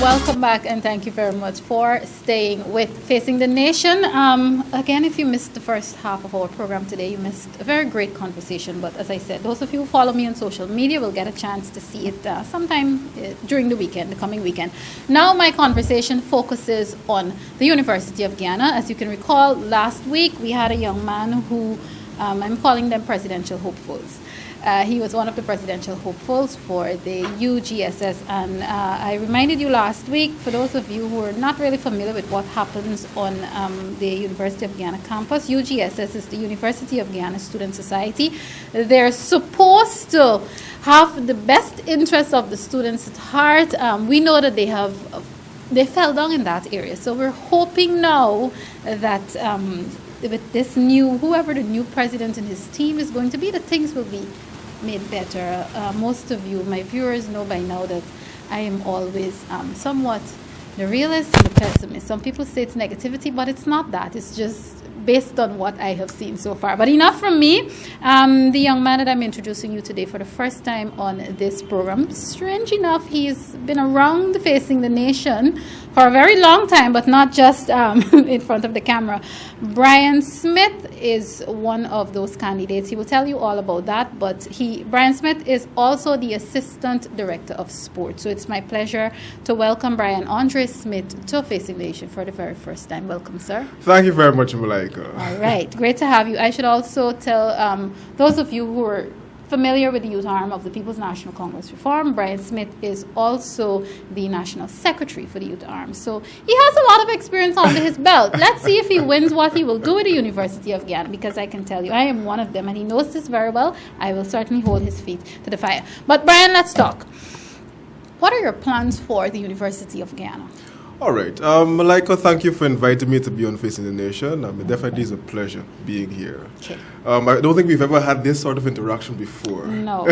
Welcome back, and thank you very much for staying with Facing the Nation. Again, if you missed the first half of our program today, you missed a very great conversation. But as I said, those of you who follow me on social media will get a chance to see it sometime during the weekend, the coming weekend. Now my conversation focuses on the University of Guyana. As you can recall, last week we had a young man who, I'm calling them presidential hopefuls. He was one of the presidential hopefuls for the UGSS, and I reminded you last week, for those of you who are not really familiar with what happens on the University of Guyana campus, UGSS is the University of Guyana Student Society. They're supposed to have the best interests of the students at heart. We know that they fell down in that area, so we're hoping now that with this whoever the new president and his team is going to be, that things will be made better. Most of you, my viewers, know by now that I am always somewhat the realist and the pessimist. Some people say it's negativity, but it's not that. It's just based on what I have seen so far. But enough from me. The young man that I'm introducing you today for the first time on this program, strange enough, he's been around Facing the Nation for a very long time, but not just in front of the camera. Brian Smith is one of those candidates. He will tell you all about that, but Brian Smith is also the Assistant Director of Sport. So it's my pleasure to welcome Brian Andre Smith to Facing the Nation for the very first time. Welcome, sir. Thank you very much, Malika. All right. Great to have you. I should also tell those of you who are familiar with the youth arm of the People's National Congress Reform, Brian Smith is also the National Secretary for the youth arm. So he has a lot of experience under his belt. Let's see if he wins what he will do with the University of Guyana, because I can tell you, I am one of them, and he knows this very well. I will certainly hold his feet to the fire. But Brian, let's talk. What are your plans for the University of Guyana? All right. Malika, thank you for inviting me to be on Facing the Nation. It definitely is a pleasure being here. Okay. I don't think we've ever had this sort of interaction before. No.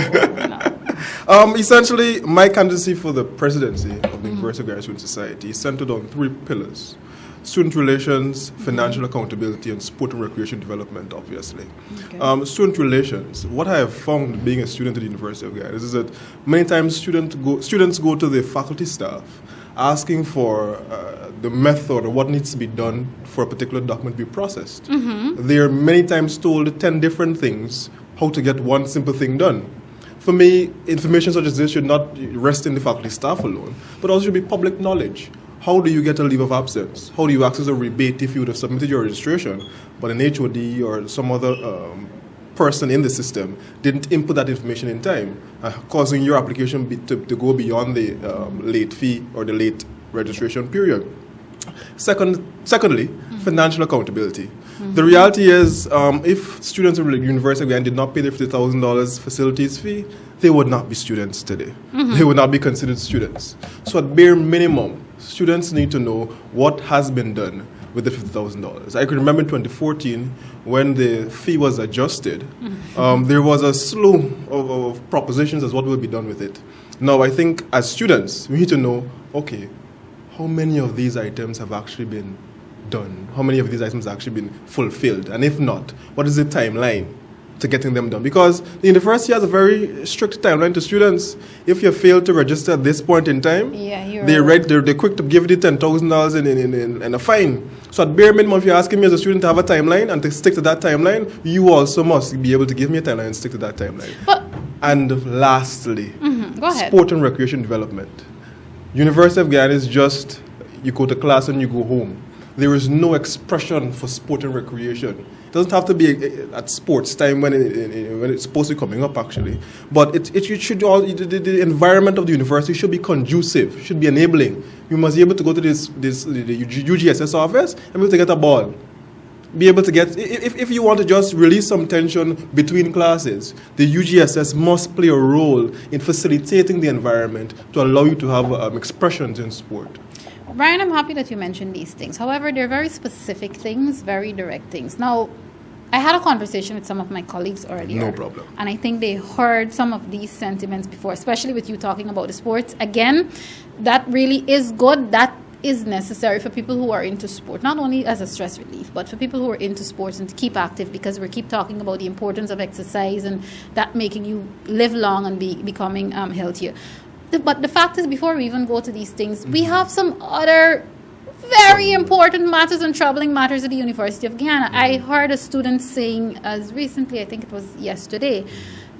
Essentially, my candidacy for the presidency of the University of Guyana Student Society is centered on three pillars: student relations, financial accountability, and sport and recreation development, obviously. Okay. Student relations, what I have found being a student at the University of Guyana is that many times students go to the faculty staff asking for the method or what needs to be done for a particular document to be processed. Mm-hmm. They are many times told 10 different things how to get one simple thing done. For me, information such as this should not rest in the faculty staff alone, but also should be public knowledge. How do you get a leave of absence? How do you access a rebate if you would have submitted your registration, but an HOD or some other person in the system didn't input that information in time, causing your application to go beyond the late fee or the late registration period. Secondly, financial accountability. The reality is, if students at the University of Guyana did not pay their $50,000 facilities fee, they would not be students today. They would not be considered students. So at bare minimum, students need to know what has been done with the $50,000. I can remember in 2014 when the fee was adjusted, there was a slew of propositions as what will be done with it. Now, I think as students, we need to know, okay, how many of these items have actually been done? How many of these items have actually been fulfilled? And if not, what is the timeline to getting them done? Because the university has a very strict timeline to students. If you fail to register at this point in time, they're quick to give you $10,000 in a fine. So at bare minimum, if you're asking me as a student to have a timeline and to stick to that timeline, you also must be able to give me a timeline and stick to that timeline. And lastly, Go ahead. Sport and recreation development. University of Guyana is just, you go to class and you go home. There is no expression for sport and recreation. It doesn't have to be at sports time when it's supposed to be coming up, actually. But the environment of the university should be conducive, should be enabling. You must be able to go to the UGSS office and be able to get a ball. Be able to get, if you want to just release some tension between classes, the UGSS must play a role in facilitating the environment to allow you to have expressions in sport. Brian, I'm happy that you mentioned these things. However, they're very specific things, very direct things. Now, I had a conversation with some of my colleagues earlier. No problem. And I think they heard some of these sentiments before, especially with you talking about the sports. Again, that really is good. That is necessary for people who are into sport, not only as a stress relief, but for people who are into sports and to keep active, because we keep talking about the importance of exercise and that making you live long and becoming healthier. But the fact is, before we even go to these things, we have some other very important matters and troubling matters at the University of Guyana. I heard a student saying as recently, I think it was yesterday,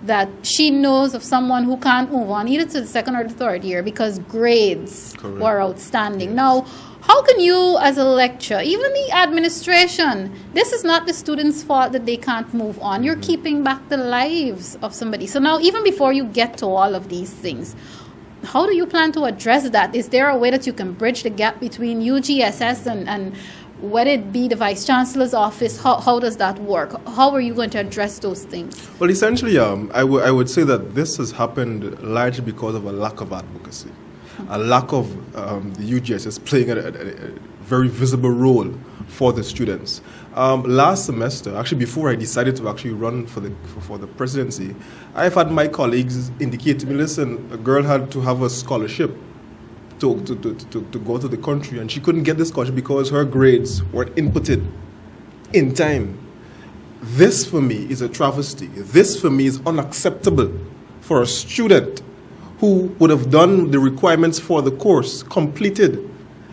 that she knows of someone who can't move on either to the second or the third year because grades were outstanding. Yes. Now, how can you as a lecturer, even the administration, this is not the student's fault that they can't move on. You're keeping back the lives of somebody. So now, even before you get to all of these things, how do you plan to address that? Is there a way that you can bridge the gap between UGSS and whether it be the Vice Chancellor's office? How does that work? How are you going to address those things? Well, essentially, I would say that this has happened largely because of a lack of advocacy, a lack of the UGSS playing a very visible role for the students. Last semester, actually before I decided to actually run for the presidency, I've had my colleagues indicate to me, listen, a girl had to have a scholarship to go to the country, and she couldn't get the scholarship because her grades weren't inputted in time. This for me is a travesty. This for me is unacceptable for a student who would have done the requirements for the course, completed,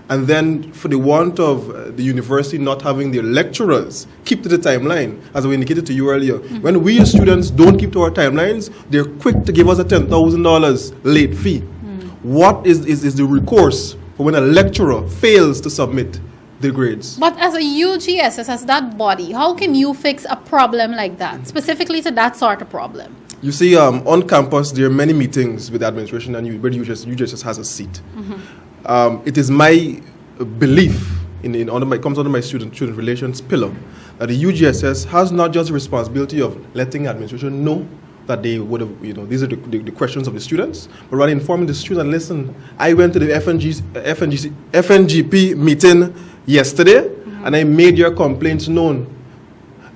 and then for the want of the university not having their lecturers keep to the timeline, as we indicated to you earlier. When we as students don't keep to our timelines, they're quick to give us a $10,000 late fee. What is the recourse for when a lecturer fails to submit the grades? But as a UGSS, as that body, how can you fix a problem like that, specifically to that sort of problem? You see, on campus, there are many meetings with the administration, and where UGSS has a seat. It is my belief, comes under my student relations pillar, that the UGSS has not just the responsibility of letting administration know that they would have, these are the questions of the students, but rather informing the students, listen, I went to the FNGP meeting yesterday, and I made your complaints known.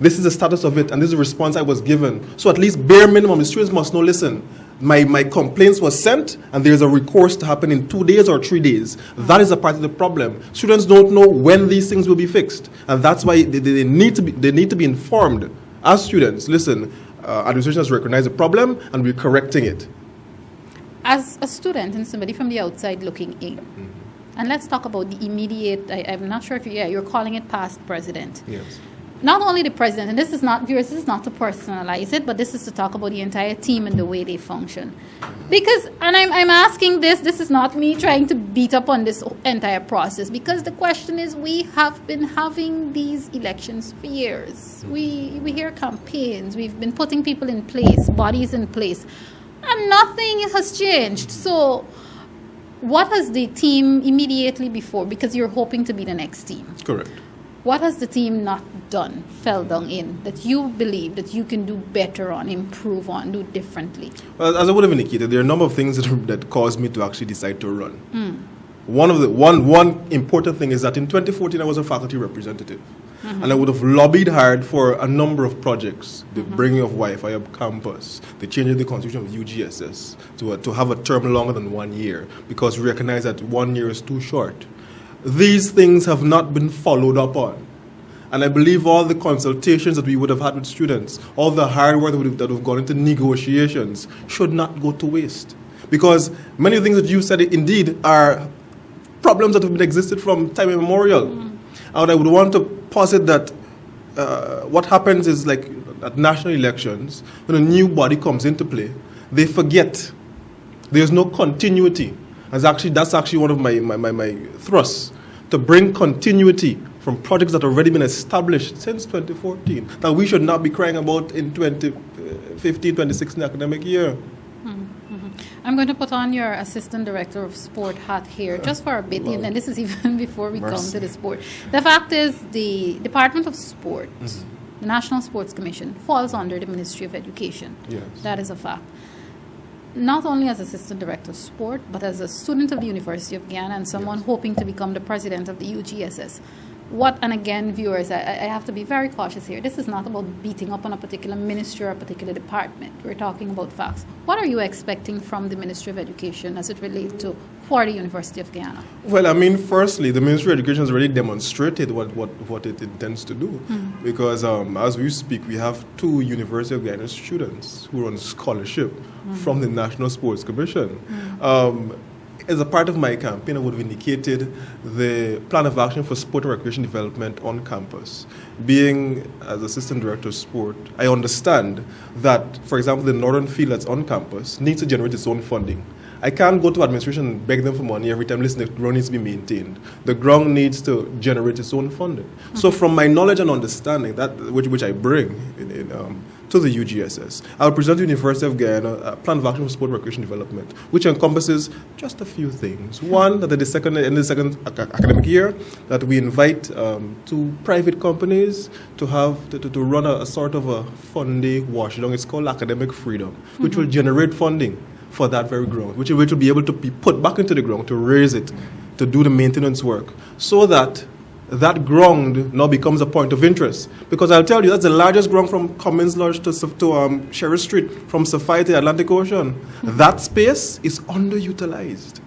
This is the status of it, and this is the response I was given. So at least bare minimum, the students must know, listen, my complaints were sent, and there's a recourse to happen in 2 days or 3 days. That is a part of the problem. Students don't know when these things will be fixed, and that's why they need to be informed as students. Listen, administration has recognized the problem, and we're correcting it. As a student and somebody from the outside looking in, and let's talk about the immediate, I'm not sure if you're calling it past president. Yes. Not only the president, and this is not to personalize it, but this is to talk about the entire team and the way they function. Because, and I'm asking this is not me trying to beat up on this entire process, because the question is, we have been having these elections for years. We hear campaigns, we've been putting people in place, bodies in place, and nothing has changed. So what has the team immediately before, because you're hoping to be the next team? Correct. What has the team not done, fell down in, that you believe that you can do better on, improve on, do differently? Well, as I would have indicated, there are a number of things that caused me to actually decide to run. One important thing is that in 2014 I was a faculty representative, and I would have lobbied hard for a number of projects: the bringing of Wi-Fi up campus, the change of the constitution of UGSS to have a term longer than 1 year, because we recognize that 1 year is too short. These things have not been followed up on. And I believe all the consultations that we would have had with students, all the hard work that would have gone into negotiations should not go to waste. Because many of the things that you said, indeed, are problems that have been existed from time immemorial. And I would want to posit that what happens is, like at national elections, when a new body comes into play, they forget. There's no continuity. That's actually one of my thrusts, to bring continuity from projects that have already been established since 2014, that we should not be crying about in 2015-2016 academic year. I'm going to put on your assistant director of sport hat here just for a bit, and this is even before we come to the sport. The fact is, the Department of Sport, the National Sports Commission, falls under the Ministry of Education. Yes. That is a fact. Not only as assistant director of sport, but as a student of the University of Guyana and someone hoping to become the president of the UGSS. and again, viewers, I have to be very cautious here. This is not about beating up on a particular ministry or a particular department. We're talking about facts. What are you expecting from the Ministry of Education as it relates to for the University of Guyana? Well, I mean, firstly, the Ministry of Education has already demonstrated what it intends to do. Because as we speak, we have 2 University of Guyana students who are on scholarship from the National Sports Commission. As a part of my campaign, I would have indicated the plan of action for sport and recreation development on campus. Being as Assistant Director of Sport, I understand that, for example, the Northern Field that's on campus needs to generate its own funding. I can't go to administration and beg them for money every time. Listen, the ground needs to be maintained. The ground needs to generate its own funding. So from my knowledge and understanding, that which I bring to the UGSS, I'll present to the University of Guyana a plan of action for sport and recreation development, which encompasses just a few things. One, that in the second academic year, that we invite 2 private companies to run a sort of a funding watchdog. It's called Academic Freedom, which will generate funding for that very ground, which will be able to be put back into the ground to raise it, to do the maintenance work, so that ground now becomes a point of interest. Because I'll tell you, that's the largest ground from Cummins Lodge to Sherry Street, from Sophia to the Atlantic Ocean. That space is underutilized.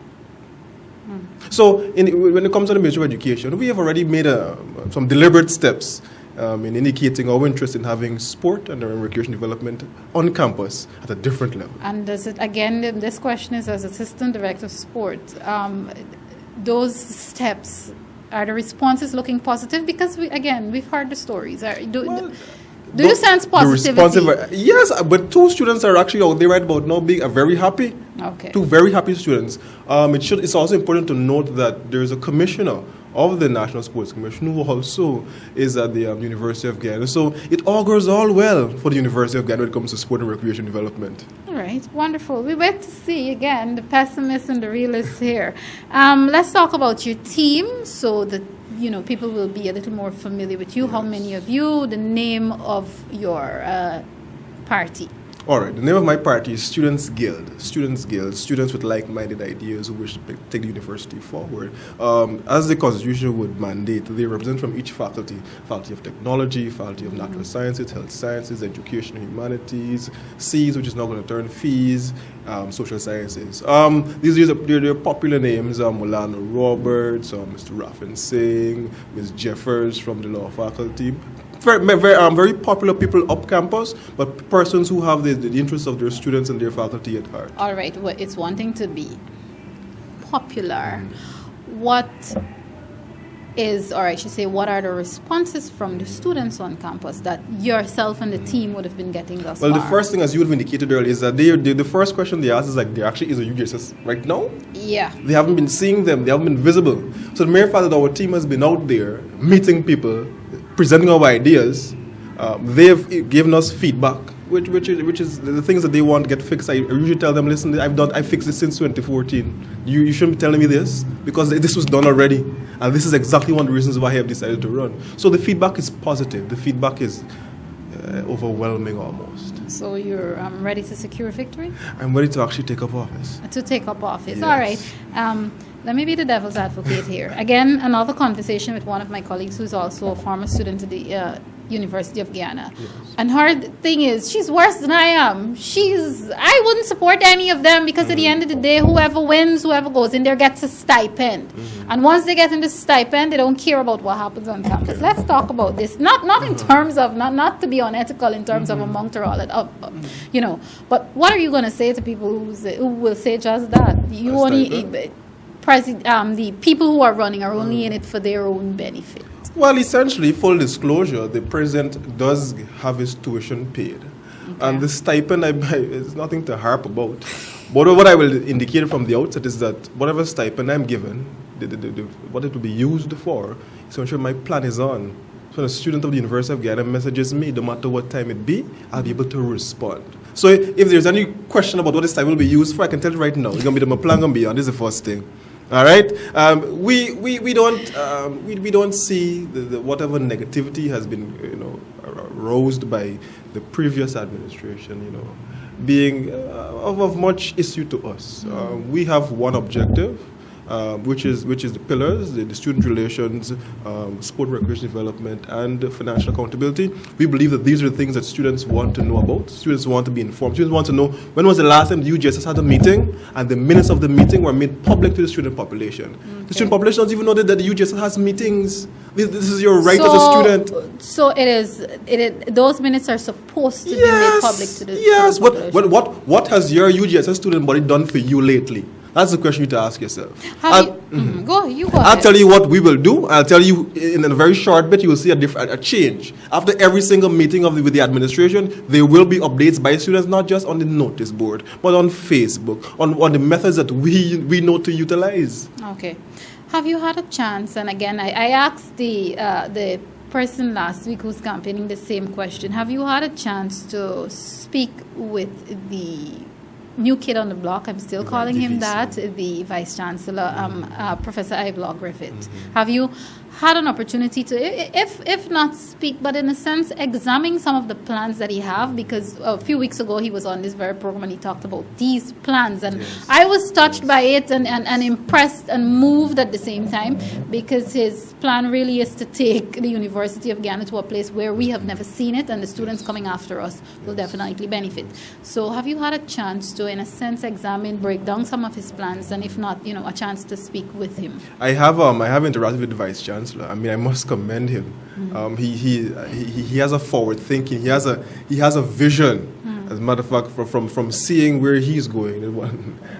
So when it comes to the Ministry of Education, we have already made some deliberate steps in indicating our interest in having sport and recreation development on campus at a different level. And does it, again, this question is as Assistant Director of Sport, those steps, are the responses looking positive? Because, we've heard the stories. Do you sense positivity? Yes, but 2 students are actually out there right about now being very happy. Okay. 2 very happy students. It's also important to note that there is a commissioner of the National Sports Commission who also is at the University of Guyana. So it augurs all well for the University of Guyana when it comes to sport and recreation development. All right, wonderful. We wait to see, again, the pessimists and the realists here. Let's talk about your team so that people will be a little more familiar with you. Yes. How many of you, the name of your party? All right, the name of my party is Students Guild. Students with like-minded ideas who wish to take the university forward. As the Constitution would mandate, they represent from each faculty: Faculty of Technology, Faculty of Natural Sciences, Health Sciences, Education and Humanities, Cs, which is now going to turn Fees, Social Sciences. These are popular names: Mulana Roberts, Mr. Raffin Singh, Ms. Jeffers from the Law Faculty. Very popular people up campus, but persons who have the interests of their students and their faculty at heart. All right, well, it's one thing to be popular. What are the responses from the students on campus that yourself and the team would have been getting thus far? Well, the first thing, as you would have indicated earlier, is that the first question they ask is there actually is a UGSS right now? Yeah. They haven't been seeing them. They haven't been visible. So the mere fact that our team has been out there meeting people, presenting our ideas, they've given us feedback, which is the things that they want to get fixed. I usually tell them, listen, I fixed this since 2014. You shouldn't be telling me this, because this was done already. And this is exactly one of the reasons why I have decided to run. So the feedback is positive. The feedback is overwhelming almost. So you're ready to secure victory? I'm ready to actually take up office. To take up office. Yes. All right. Let me be the devil's advocate here. Again, another conversation with one of my colleagues who's also a former student at the University of Guyana. Yes. And her thing is, she's worse than I am. I wouldn't support any of them because at the end of the day, whoever wins, whoever goes in there gets a stipend. And once they get in the stipend, they don't care about what happens on campus. Let's talk about this. Not in terms of, not to be unethical in terms of among all that, but what are you going to say to people who will say just that? The people who are running are only in it for their own benefit. Well, essentially, full disclosure, the president does have his tuition paid. Okay. And the stipend, is nothing to harp about. But what I will indicate from the outset is that whatever stipend I'm given, what it will be used for, is to ensure my plan is on. So a student of the University of Guyana messages me, no matter what time it be, I'll be able to respond. So if there's any question about what this stipend will be used for, I can tell you right now. It's going to be my plan going to be on. This is the first thing. All right. We don't see the whatever negativity has been roused by the previous administration being of much issue to us. We have one objective, which is the pillars, the student relations, sport recreation development, and financial accountability. We believe that these are the things that students want to know about. Students want to be informed. Students want to know when was the last time the UGSS had a meeting, and the minutes of the meeting were made public to the student population. Okay. The student population doesn't even know that the UGSS has meetings. This is your right as a student. So those minutes are supposed to be made public to the yes. population. What has your UGSS student body done for you lately? That's the question you need to ask yourself. Go I'll ahead. tell you what we will do. I'll tell you in a very short bit, you will see a change. After every single meeting with the administration, there will be updates by students, not just on the notice board, but on Facebook, on the methods that we know to utilize. Okay. Have you had a chance, and again, I asked the person last week who's campaigning the same question, have you had a chance to speak with the new kid on the block, I'm still calling him that, the Vice Chancellor, Professor Ivlog Griffith? Mm-hmm. Have you had an opportunity to, if not speak, but in a sense, examine some of the plans that he have? Because a few weeks ago, he was on this very program and he talked about these plans. And I was touched by it and impressed and moved at the same time, because his plan really is to take the University of Guyana to a place where we have never seen it, and the students coming after us will definitely benefit. So have you had a chance to, in a sense, examine, break down some of his plans, and if not, a chance to speak with him? I have interacted with the Vice Chancellor. I mean, I must commend him. Mm-hmm. He has a forward thinking. He has a vision. Mm-hmm. As a matter of fact, from seeing where he's going,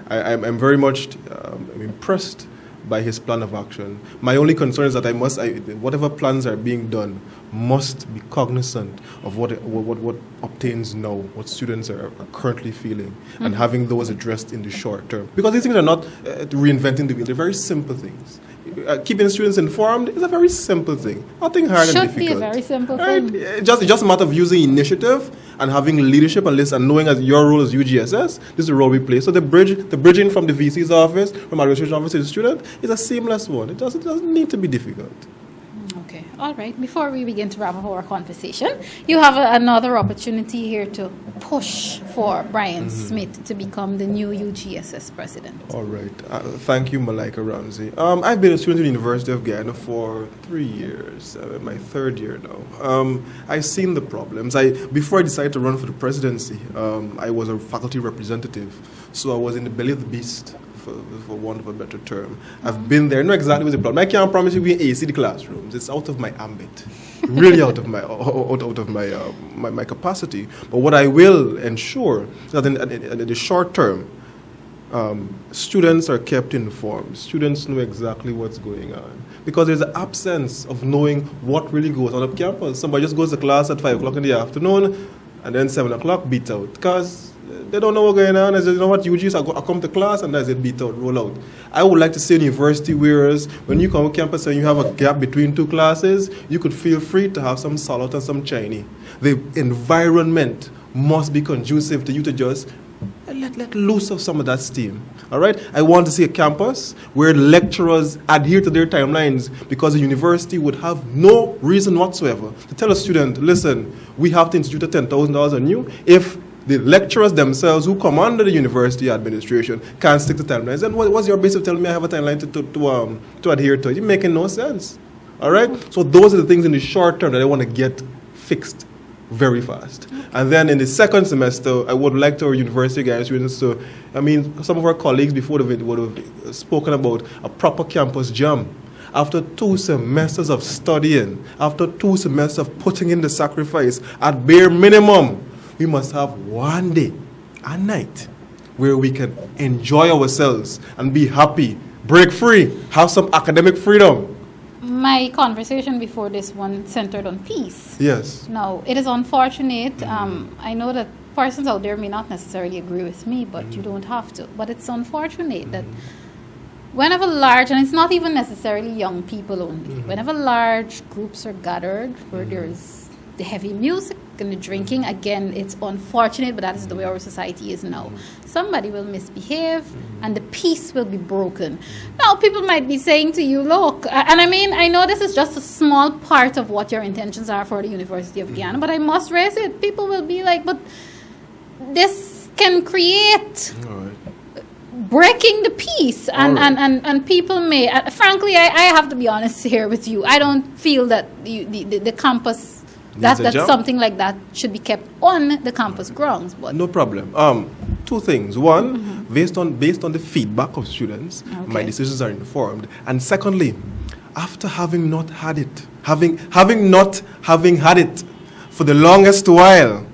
I'm very much impressed by his plan of action. My only concern is that whatever plans are being done must be cognizant of what obtains now, what students are currently feeling, mm-hmm. and having those addressed in the short term. Because these things are not reinventing the wheel; they're very simple things. Keeping students informed is a very simple thing. Nothing hard and difficult. Should be a very simple thing. It's just a matter of using initiative and having leadership and knowing as your role as UGSS, this is the role we play. So the bridging from the VC's office, from administration office to the student, is a seamless one. It doesn't need to be difficult. Okay. All right. Before we begin to wrap up our conversation, you have another opportunity here to push for Brian mm-hmm. Smith to become the new UGSS president. All right. Thank you, Malika, Ramsey. I've been a student at the University of Guyana for 3 years, my third year now. I've seen the problems. Before I decided to run for the presidency, I was a faculty representative, so I was in the belly of the beast, for want of a better term. I've been there. I know exactly what's the problem. I can't promise you we AC the classrooms. It's out of my ambit, really out of my capacity. But what I will ensure is that in the short term, students are kept informed. Students know exactly what's going on, because there's an absence of knowing what really goes on campus. Somebody just goes to class at 5 o'clock in the afternoon, and then 7 o'clock beat out, because they don't know what's going on. They say, you know what, UGs, I come to class, and that's it, beat out, roll out. I would like to see university whereas when you come to campus and you have a gap between two classes, you could feel free to have some salad and some Chinese. The environment must be conducive to you to just let loose of some of that steam. All right? I want to see a campus where lecturers adhere to their timelines, because the university would have no reason whatsoever to tell a student, listen, we have to institute a $10,000 on you if the lecturers themselves who come under the university administration can't stick to timelines. And what's your basis of telling me I have a timeline to adhere to? You're making no sense. All right? So those are the things in the short term that I want to get fixed very fast. And then in the second semester, I would like to our university guys, students, some of our colleagues before would have spoken about a proper campus jam. After 2 semesters of studying, after 2 semesters of putting in the sacrifice, at bare minimum, we must have one day and night where we can enjoy ourselves and be happy, break free, have some academic freedom. My conversation before this one centered on peace. Yes. Now, it is unfortunate. I know that persons out there may not necessarily agree with me, but you don't have to. But it's unfortunate that whenever large, and it's not even necessarily young people only, whenever large groups are gathered where there's the heavy music and the drinking, again, it's unfortunate, but that is the way our society is now. Somebody will misbehave and the peace will be broken. Now, people might be saying to you, look, and I know this is just a small part of what your intentions are for the University of Guyana, but I must raise it. People will be like, but this can create breaking the peace, and people may. Frankly, I have to be honest here with you. I don't feel that the campus. That something like that should be kept on the campus grounds. But no problem. Two things. One, based on the feedback of students, my decisions are informed. And secondly, after having not had it, having had it for the longest while,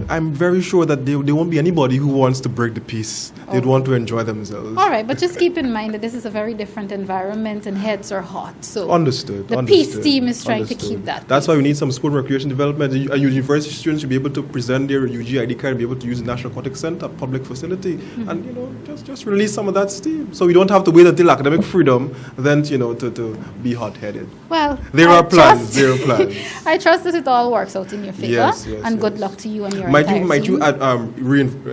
I'm very sure that there won't be anybody who wants to break the peace. They'd want to enjoy themselves. All right, but just keep in mind that this is a very different environment and heads are hot. So understood. The peace team is trying to keep that. That's why we need some sport and recreation development. University students should be able to present their UG ID card and be able to use the National Contact Center, public facility, and just release some of that steam. So we don't have to wait until academic freedom then to be hot-headed. Well, there are plans. I trust that it all works out in your favor. Yes, and good luck to you and your Might you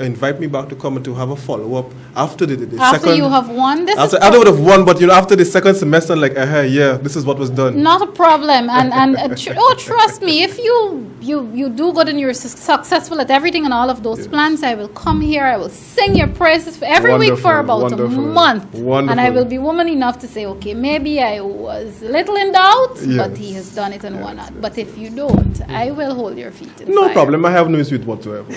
invite me back to come and to have a follow-up after the after second? You have won this. I would have won, but after the second semester, this is what was done. Not a problem, and trust me, if you do good and you're successful at everything and all of those plans, I will come here. I will sing your praises for every week for about a month, and I will be woman enough to say, okay, maybe I was a little in doubt, but he has done it and whatnot. But if you don't, I will hold your feet in No fire. problem. I have no issue with whatsoever.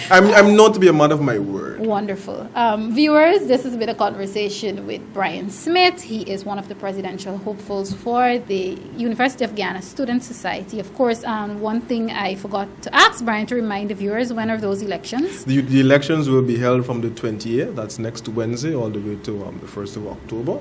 I'm known to be a man of my word. Wonderful. Viewers, this has been a conversation with Brian Smith. He is one of the presidential hopefuls for the University of Guyana Student Society. Of course, one thing I forgot to ask Brian to remind the viewers, when are those elections? The elections will be held from the 28th, that's next Wednesday, all the way to the 1st of October.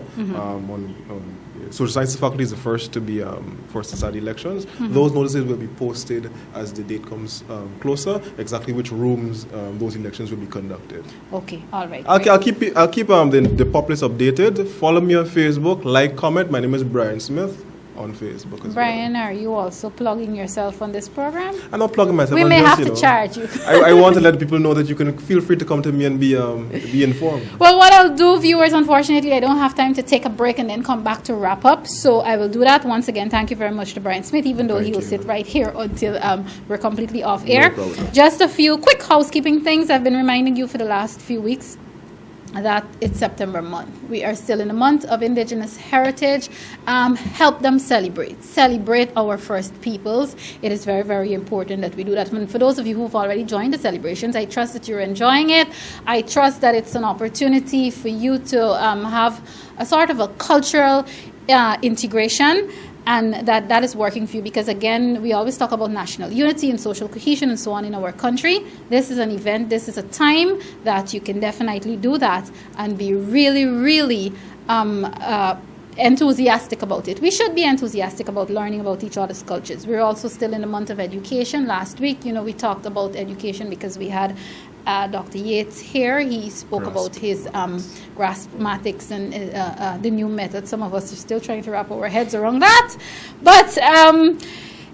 Social sciences faculty is the first to be first to start the elections. Those notices will be posted as the date comes closer, exactly which rooms those elections will be conducted. Okay, all right. I'll keep the populace updated. Follow me on Facebook, like, comment. My name is Brian Smith on Facebook as Brian, well. are you also plugging yourself on this program? I'm not plugging myself. We may have to charge you. I want to let people know that you can feel free to come to me and be informed. Well, what I'll do, viewers, unfortunately, I don't have time to take a break and then come back to wrap up. So I will do that. Once again, thank you very much to Brian Smith, even though he will sit right here until we're completely off air. No problem. Just a few quick housekeeping things. I've been reminding you for the last few weeks that it's September month. We are still in the month of Indigenous heritage. Help them celebrate our first peoples. It is very, very important that we do that. And for those of you who've already joined the celebrations, I trust that you're enjoying it. I trust that it's an opportunity for you to have a sort of a cultural integration, and that is working for you, because again, we always talk about national unity and social cohesion and so on in our country. This is an event, this is a time that you can definitely do that and be really, really enthusiastic about it. We should be enthusiastic about learning about each other's cultures. We're also still in the month of education. Last week, we talked about education because we had Dr. Yates here. He spoke about his graspmatics and the new method. Some of us are still trying to wrap our heads around that. But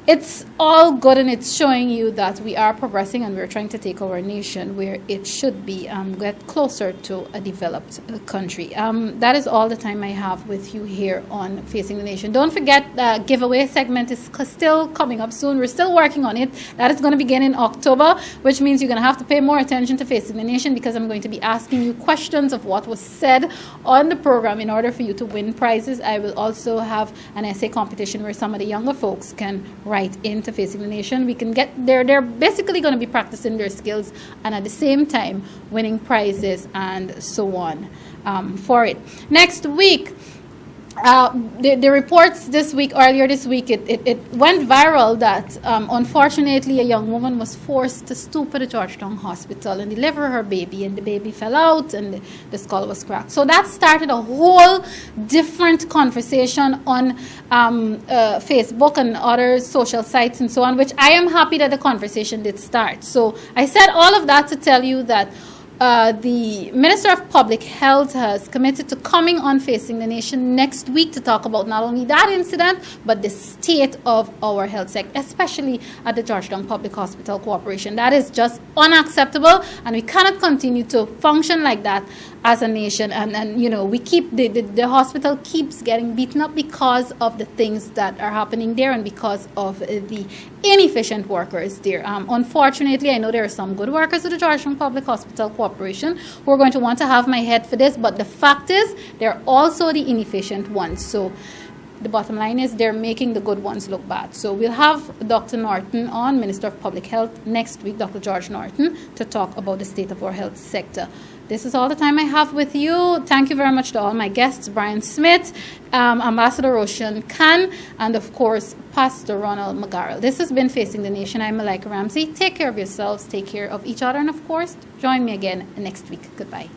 it's all good, and it's showing you that we are progressing and we're trying to take our nation where it should be, get closer to a developed country. That is all the time I have with you here on Facing the Nation. Don't forget, the giveaway segment is still coming up soon. We're still working on it. That is going to begin in October, which means you're going to have to pay more attention to Facing the Nation, because I'm going to be asking you questions of what was said on the program in order for you to win prizes. I will also have an essay competition where some of the younger folks can write into Facing the Nation. We can get they're basically going to be practicing their skills and at the same time winning prizes and so on for it. Next week, the reports earlier this week, it went viral that unfortunately a young woman was forced to stoop at a Georgetown hospital and deliver her baby, and the baby fell out and the skull was cracked. So that started a whole different conversation on Facebook and other social sites and so on, which I am happy that the conversation did start. So I said all of that to tell you that the Minister of Public Health has committed to coming on Facing the Nation next week to talk about not only that incident, but the state of our health sector, especially at the Georgetown Public Hospital Corporation. That is just unacceptable, and we cannot continue to function like that as a nation. And we keep, the hospital keeps getting beaten up because of the things that are happening there and because of the inefficient workers there. Unfortunately, I know there are some good workers at the Georgetown Public Hospital Corporation, corporation who are going to want to have my head for this, but the fact is they're also the inefficient ones. So the bottom line is they're making the good ones look bad. So we'll have Dr. Norton on, Minister of Public Health, next week, Dr. George Norton, to talk about the state of our health sector. This is all the time I have with you. Thank you very much to all my guests, Brian Smith, Ambassador Roshan Khan, and of course, Pastor Ronald McGarrell. This has been Facing the Nation. I'm Malika Ramsey. Take care of yourselves, take care of each other, and of course, join me again next week. Goodbye.